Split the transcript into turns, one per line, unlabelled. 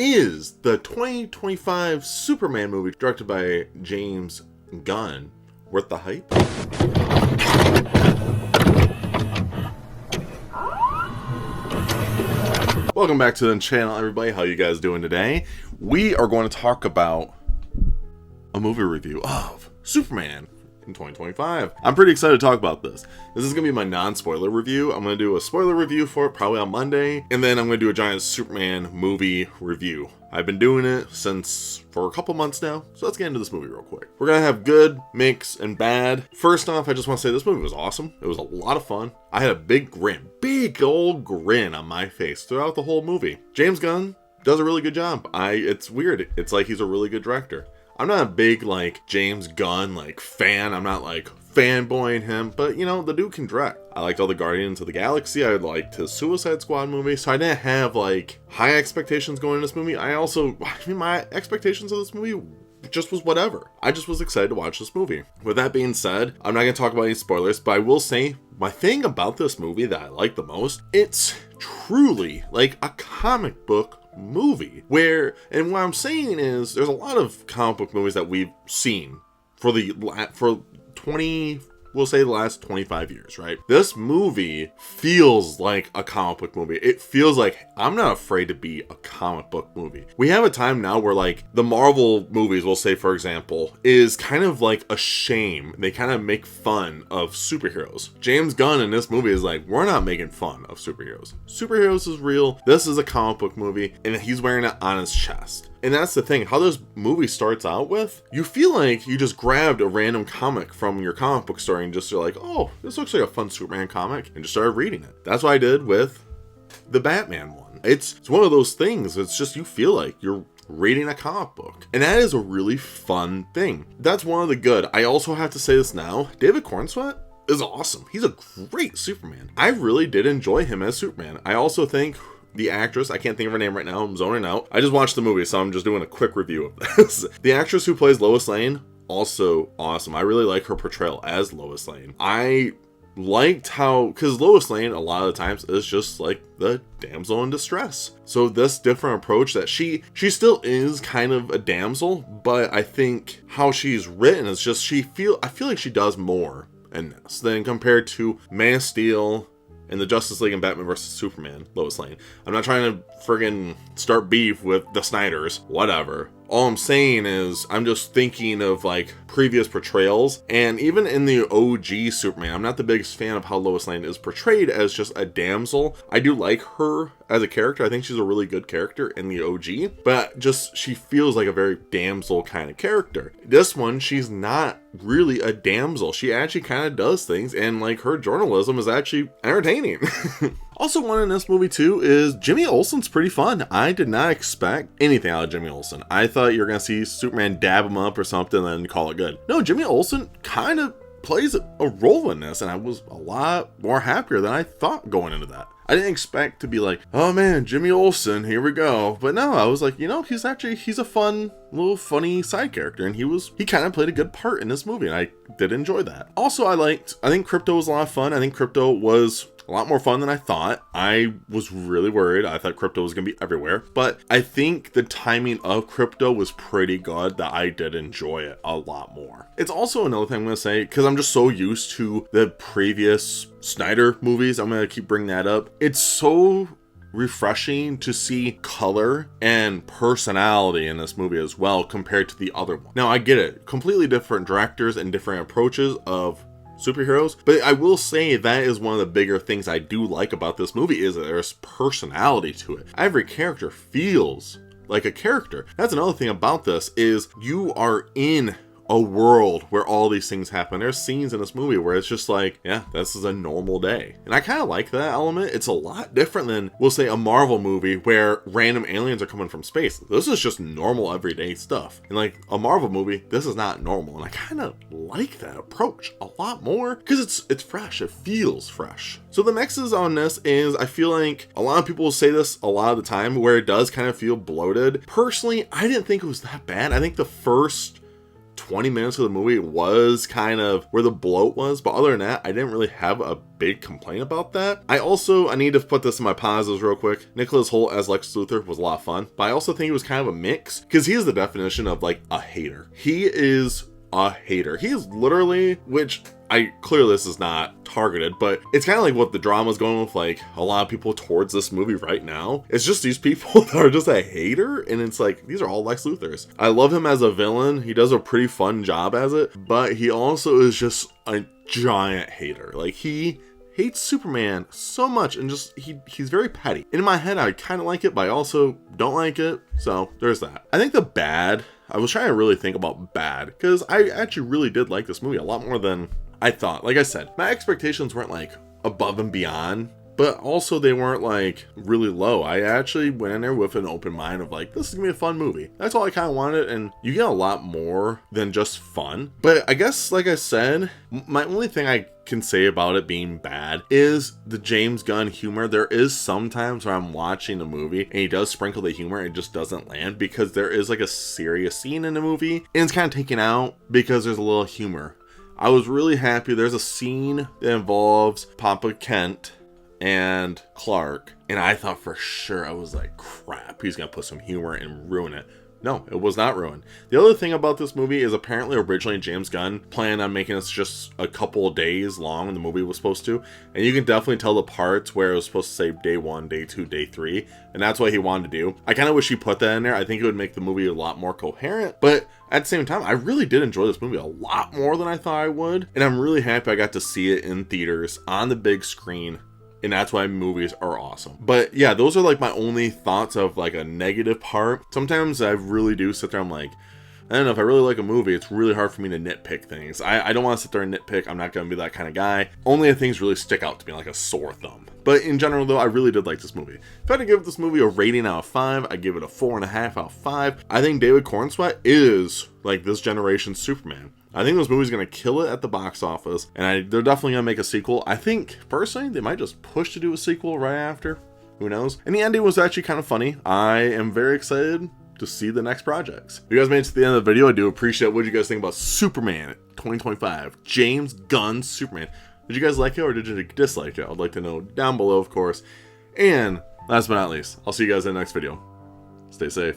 is the 2025 Superman movie directed by James Gunn worth the hype? Welcome back to the channel, everybody. How you guys doing today? We are going to talk about a movie review of Superman in 2025. I'm pretty excited to talk about this. This is going to be my non-spoiler review. I'm going to do a spoiler review for it probably on Monday, and then I'm going to do a giant Superman movie review. I've been doing it for a couple months now, so let's get into this movie real quick. We're going to have good, mixed, and bad. First off, I just want to say this movie was awesome. It was a lot of fun. I had a big old grin on my face throughout the whole movie. James Gunn does a really good job. It's weird. It's like he's a really good director. I'm not a big James Gunn fan. I'm not fanboying him, but the dude can direct. I liked all the Guardians of the Galaxy. I liked his Suicide Squad movie, so I didn't have high expectations going into this movie. My expectations of this movie just was whatever. I just was excited to watch this movie. With that being said, I'm not going to talk about any spoilers, but I will say my thing about this movie that I like the most, it's truly like a comic book movie and what I'm saying is there's a lot of comic book movies that we've seen for the last 25 years, right? This movie feels like a comic book movie. It feels like I'm not afraid to be a comic book movie. We have a time now where the Marvel movies, we'll say for example, is kind of a shame. They kind of make fun of superheroes. James Gunn in this movie is we're not making fun of superheroes. Superheroes is real. This is a comic book movie, and he's wearing it on his chest. And that's the thing, how this movie starts out with, you feel like you just grabbed a random comic from your comic book store and you're like, oh, this looks like a fun Superman comic, and just started reading it. That's what I did with the Batman one. It's one of those things, it's just you feel like you're reading a comic book. And that is a really fun thing. That's one of the good. I also have to say this now, David Cornsweet is awesome. He's a great Superman. I really did enjoy him as Superman. I also think the actress, I can't think of her name right now, I'm zoning out. I just watched the movie, so I'm just doing a quick review of this. The actress who plays Lois Lane, also awesome. I really like her portrayal as Lois Lane. I liked how, because Lois Lane a lot of the times is just the damsel in distress. So this different approach that she still is kind of a damsel, but I think how she's written is just, I feel like she does more in this than compared to Man of Steel in the Justice League and Batman vs. Superman, Lois Lane. I'm not trying to friggin' start beef with the Snyders, whatever. All I'm saying is I'm just thinking of previous portrayals, and even in the OG Superman, I'm not the biggest fan of how Lois Lane is portrayed as just a damsel. I do like her as a character. I think she's a really good character in the OG, but just she feels like a very damsel kind of character. This one, she's not really a damsel. She actually kind of does things, and her journalism is actually entertaining. Also, one in this movie too is Jimmy Olsen's pretty fun. I did not expect anything out of Jimmy Olsen. I thought you were gonna see Superman dab him up or something and then call it good. No, Jimmy Olsen kind of plays a role in this, and I was a lot more happier than I thought going into that. I didn't expect to be oh man, Jimmy Olsen, here we go. But no, I was he's a fun, little funny side character, and he kind of played a good part in this movie, and I did enjoy that. Also, I think Crypto was a lot of fun. I think Crypto was a lot more fun than I thought. I was really worried. I thought Crypto was going to be everywhere, but I think the timing of Crypto was pretty good that I did enjoy it a lot more. It's also another thing I'm going to say, because I'm just so used to the previous Snyder movies, I'm going to keep bringing that up. It's so refreshing to see color and personality in this movie as well compared to the other one. Now, I get it. Completely different directors and different approaches of superheroes, but I will say that is one of the bigger things I do like about this movie is that there's personality to it. Every character feels like a character. That's another thing about this is you are in a world where all these things happen. There's scenes in this movie where it's just yeah, this is a normal day. And I kind of like that element. It's a lot different than, we'll say, a Marvel movie where random aliens are coming from space. This is just normal everyday stuff. And a Marvel movie, this is not normal. And I kind of like that approach a lot more because it's fresh. It feels fresh. So the mixes on this is, I feel like a lot of people will say this a lot of the time where it does kind of feel bloated. Personally, I didn't think it was that bad. I think the first 20 minutes of the movie was kind of where the bloat was, but other than that, I didn't really have a big complaint about that. I need to put this in my positives real quick. Nicholas Hoult as Lex Luthor was a lot of fun, but I also think he was kind of a mix, because he is the definition of like a hater. He is a hater. He is literally, which clearly this is not targeted, but it's kind of like what the drama's going with, like a lot of people towards this movie right now. It's just these people that are just a hater, and it's like, these are all Lex Luthors. I love him as a villain. He does a pretty fun job as it, but he also is just a giant hater. Like, he hates Superman so much, and just he's very petty. In my head, I kind of like it, but I also don't like it, so there's that. I think the bad, I was trying to really think about bad, because I actually really did like this movie a lot more than I thought. Like I said, my expectations weren't like above and beyond, but also they weren't like really low. I actually went in there with an open mind of like, this is gonna be a fun movie. That's all I kind of wanted, and you get a lot more than just fun. But I guess, like I said, my only thing I can say about it being bad is the James Gunn humor. There is sometimes where I'm watching a movie and he does sprinkle the humor and it just doesn't land, because there is like a serious scene in the movie and it's kind of taken out because there's a little humor. I was really happy. There's a scene that involves Papa Kent and Clark, and I thought for sure, I was like, crap, he's gonna put some humor and ruin it. No, it was not ruined. The other thing about this movie is apparently originally James Gunn planned on making this just a couple of days long, the movie was supposed to, and you can definitely tell the parts where it was supposed to say day 1, day 2, day 3, and that's what he wanted to do. I kind of wish he put that in there. I think it would make the movie a lot more coherent, but at the same time, I really did enjoy this movie a lot more than I thought I would, and I'm really happy I got to see it in theaters on the big screen. And that's why movies are awesome. But yeah, those are like my only thoughts of like a negative part. Sometimes I really do sit there, I'm like, I don't know, if I really like a movie, it's really hard for me to nitpick things. I don't want to sit there and nitpick. I'm not going to be that kind of guy. Only if things really stick out to me like a sore thumb. But in general though, I really did like this movie. If I had to give this movie a rating out of 5, I'd give it a 4.5 out of 5. I think David Cornsweet is like this generation's Superman. I think this movie's going to kill it at the box office, and they're definitely going to make a sequel. I think, personally, they might just push to do a sequel right after. Who knows? And the ending was actually kind of funny. I am very excited to see the next projects. If you guys made it to the end of the video, I do appreciate what you guys think about Superman 2025. James Gunn's Superman. Did you guys like it or did you dislike it? I'd like to know down below, of course. And last but not least, I'll see you guys in the next video. Stay safe.